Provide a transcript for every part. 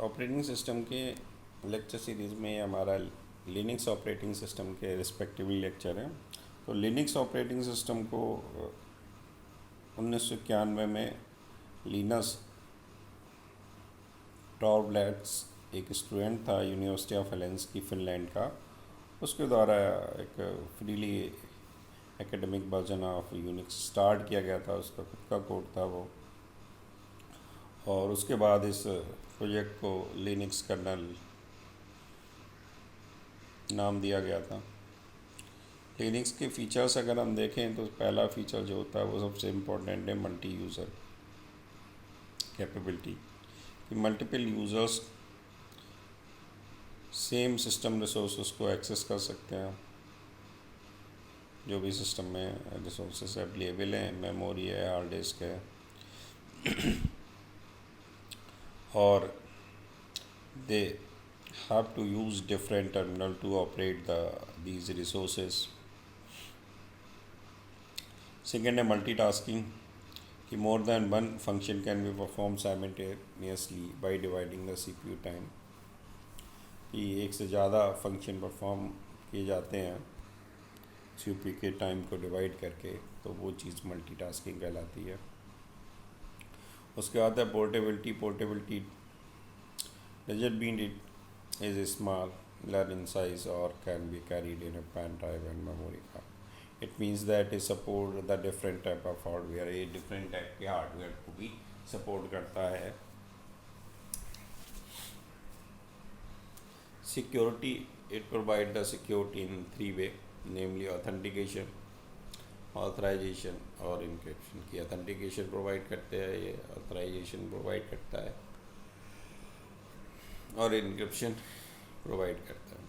Operating system के lecture series में हमारा लिनक्स ऑपरेटिंग सिस्टम के रिस्पेक्टिवली लेक्चर है। तो लिनक्स ऑपरेटिंग सिस्टम को 1991 में लिनस टॉर्वलड्स एक स्टूडेंट था यूनिवर्सिटी ऑफ हेलेंसिकी फिनलैंड का, उसके द्वारा एक freely academic version of Unix start किया गया था। उसका खुद का कोड था वो, और उसके बाद इस प्रोजेक्ट को लिनक्स कर्नल नाम दिया गया था। लिनक्स के फीचर्स अगर हम देखें तो पहला फीचर जो होता है वो सबसे इम्पोर्टेंट है मल्टी यूज़र कैपेबिलिटी, कि multiple users same system resource को एक्सेस कर सकते हैं। जो भी सिस्टम में रिसोर्स अवेलेबल हैं, मेमोरी है, हार्ड डिस्क है, और दे have to use different terminal to operate these resources. Second है multitasking, कि more than one function can be performed simultaneously by dividing the CPU time, कि एक से ज़्यादा फंक्शन परफॉर्म किए जाते हैं CPU के टाइम को डिवाइड करके, तो वो चीज़ मल्टीटास्किंग कहलाती है। उसके बाद है portability doesn't mean it is smaller in size or can be carried in a pen drive and memory card. It means that it support the different type of hardware, ये different type के hardware को भी support करता है। Security, it provide the security in three way, namely authentication, authorization और encryption। की authentication provide करते हैं ये, authorization provide करता है और इनक्रिप्शन प्रोवाइड करता है।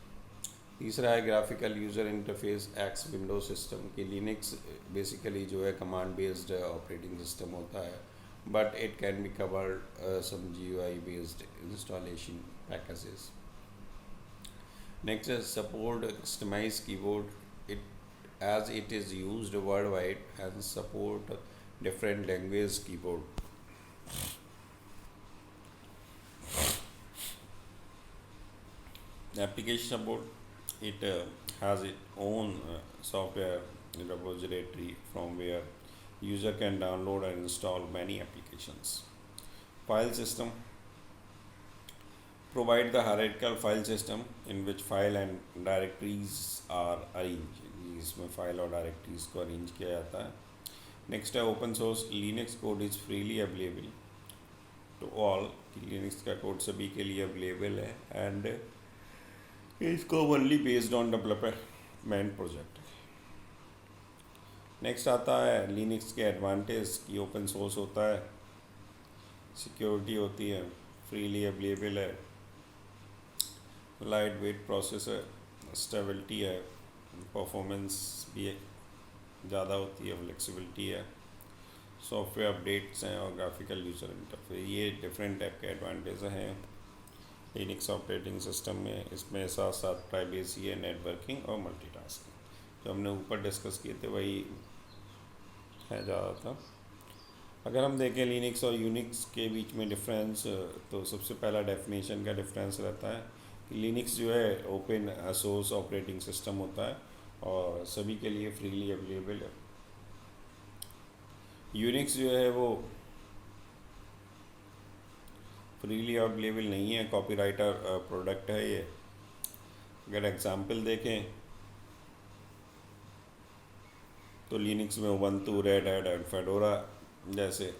तीसरा है graphical user interface X window system, की लिनक्स बेसिकली जो है कमांड बेस्ड ऑपरेटिंग सिस्टम होता है, but it can be covered some GUI based installation packages. Next है support customize keyboard, it as it is used world wide and support different language keyboard. Application support, it has its own software repository from where user can download and install many applications. File system provide the hierarchical file system in which file and directories are arranged, इसमें file और directories को arrange किया जाता है। Next है open source, Linux code is freely available to all, Linux का code सभी के लिए अवेलेबल है and is commonly based on development project। Next आता है लिनक्स के एडवांटेज, की ओपन सोर्स होता है, सिक्योरिटी होती है, फ्रीली अवेलेबल है, लाइट वेट प्रोसेसर, स्टेबिलिटी है, परफॉर्मेंस भी ज़्यादा होती है, फ्लेक्सिबिलिटी है, सॉफ्टवेयर अपडेट्स हैं और ग्राफिकल यूज़र इंटरफेस। ये डिफरेंट टाइप के एडवांटेज हैं लिनक्स ऑपरेटिंग सिस्टम में। इसमें साथ साथ प्राइवेसी है, नेटवर्किंग और मल्टीटास्किंग, जो हमने ऊपर डिस्कस किए थे वही है ज़्यादा था। अगर हम देखें लिनक्स और यूनिक्स के बीच में डिफरेंस, तो सबसे पहला डेफिनेशन का डिफरेंस रहता है कि लिनक्स जो है ओपन सोर्स ऑपरेटिंग सिस्टम होता है और सभी के लिए फ्रीली अवेलेबल है। यूनिक्स जो है वो फ्रीली अवेलेबल नहीं है, कॉपीराइटर प्रोडक्ट है ये। अगर एग्जांपल देखें तो लिनक्स में Ubuntu, red hat and fedora जैसे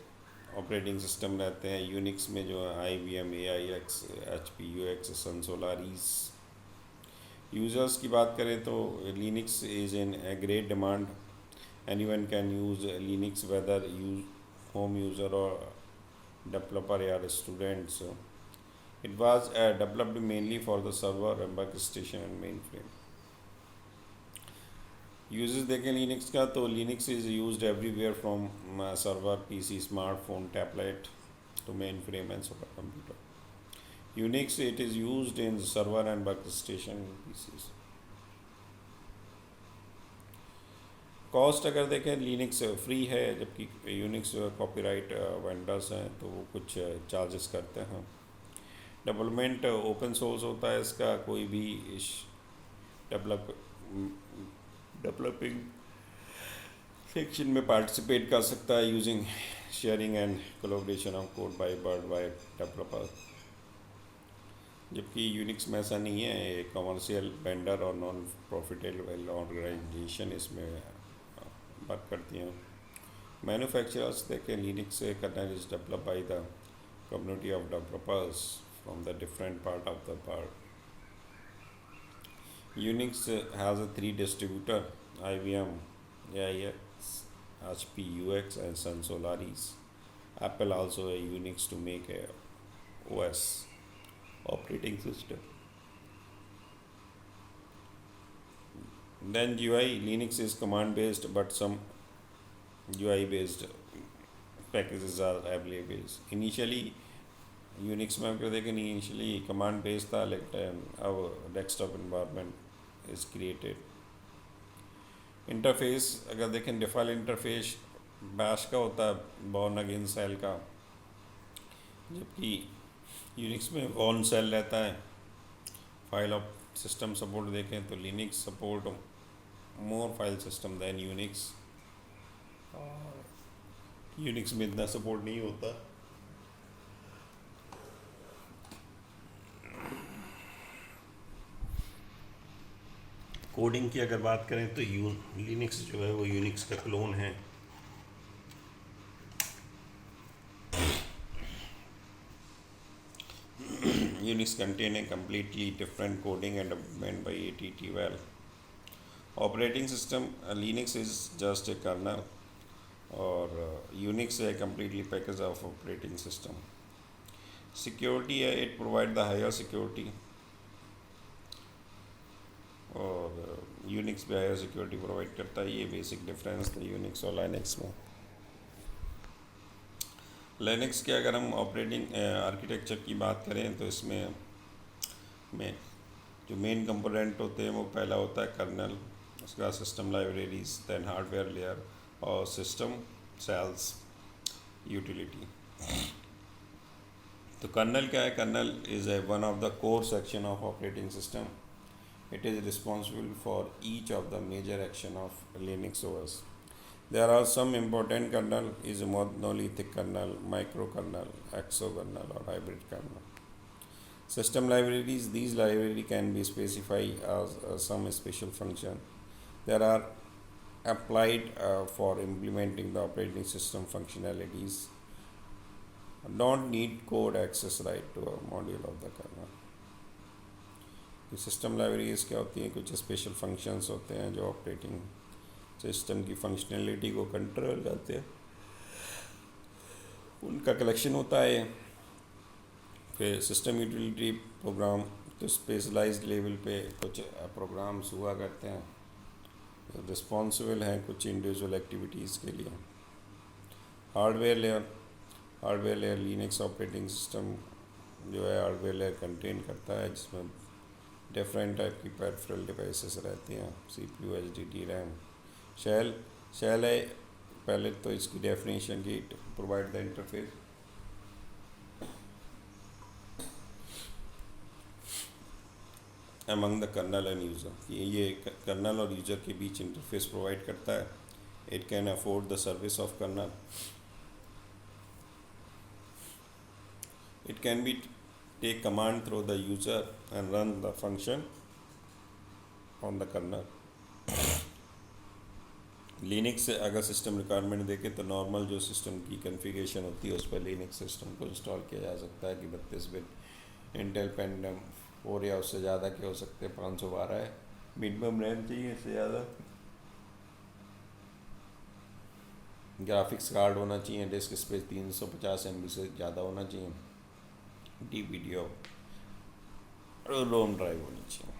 ऑपरेटिंग सिस्टम रहते हैं। यूनिक्स में जो है IBM, AIX, HP, UX, Sun Solaris. Users की बात करें तो Linux is in a great demand, anyone can use Linux whether home user और developer or students. It was developed mainly for the server, workstation and mainframe. Uses देखें Linux का तो Linux is used everywhere from server, PC, smartphone, tablet to mainframe and supercomputer. Unix, it is used in server and workstation PCs. Cost अगर देखें Linux free है, जबकि Unix copyright vendors हैं तो वो कुछ चार्जेस करते हैं। डेवलपमेंट ओपन सोर्स होता है इसका, कोई भी डेवलप डेवलपिंग सेक्शन में पार्टिसिपेट कर सकता है using sharing and collaboration of code by world wide developer. जबकि यूनिक्स में ऐसा नहीं है, ये कमर्शियल वेंडर और नॉन प्रॉफिटेबल ऑर्गेनाइजेशन इसमें वर्क करती हैं। मैन्युफैक्चरर्स देखें, Linux kernel is develop by the community of developers from the different part of the world. Unix has a three distributor: IBM, AIX, HP UX, and Sun Solaris. Apple also a Unix to make a OS operating system. Then GUI, Linux is command based, but some GUI based packages are available. Initially Unix में आपको देखें initially command based था, लेकिन अब desktop environment is created. Interface अगर देखें, default interface bash का होता है, बॉर्न अगेन सेल का, जबकि यूनिक्स में वॉर्न सेल रहता है। फाइल ऑफ सिस्टम सपोर्ट देखें तो Linux support more file system than Unix, Unix में इतना सपोर्ट नहीं होता। कोडिंग की अगर बात करें तो लिनक्स जो है वो यूनिक्स का क्लोन है। Unix contain a completely different coding and development by ATTwell। Operating system, Linux is just a kernel और यूनिक्स है completely package of operating system. Security है, it provide the higher security, और Unix भी higher security provide करता है। ये basic difference था Unix और लाइनक्स में। लाइनक्स के अगर हम ऑपरेटिंग आर्किटेक्चर की बात करें तो इसमें जो मेन कंपोनेंट होते हैं वो पहला होता है कर्नल, उसके बाद system libraries, then hardware layer और सिस्टम सेल्स यूटिलिटी। तो कर्नल क्या है? Kernel is a one of the core section of operating system. It is responsible for each of the major action of Linux OS. There are some important kernel is monolithic kernel, microkernel, exokernel or hybrid kernel. System libraries, these library can be specified as some special function. There are applied for implementing the operating system functionalities. Don't need code access right to a module of the kernel. System libraries क्या होती हैं? कुछ special functions होते हैं जो operating system की functionality को control करते हैं, उनका कलेक्शन होता है। फिर सिस्टम यूटिलिटी प्रोग्राम, तो स्पेशलाइज्ड लेवल पे कुछ प्रोग्राम्स हुआ करते हैं, रिस्पॉन्सिबल हैं कुछ इंडिविजुअल एक्टिविटीज़ के लिए। Hardware layer Linux operating system जो है हार्डवेयर लेयर कंटेन करता है, जिसमें डिफरेंट टाइप की पेरिफेरल डिवाइसेस रहती हैं, CPU, HDD, रैम। शेल है, पहले तो इसकी डेफिनेशन की provide the interface among the kernel and user. ये कर्नल और यूज़र के बीच इंटरफेस प्रोवाइड करता है। It can afford the service of kernel. It can be take command through the user and run the function on the kernel. Linux से अगर system requirement देखें तो नॉर्मल जो सिस्टम की कॉन्फ़िगरेशन होती है उस पर लिनक्स सिस्टम को इंस्टॉल किया जा सकता है कि 32 बिट इंटेल पेंटियम 4 या उससे ज़्यादा के हो सकते हैं, 512 है मिनिमम रैम चाहिए, इससे ज़्यादा ग्राफिक्स कार्ड होना चाहिए, डिस्क स्पेस 350 MB से ज़्यादा होना चाहिए, DVD और रोम ड्राइव होनी चाहिए।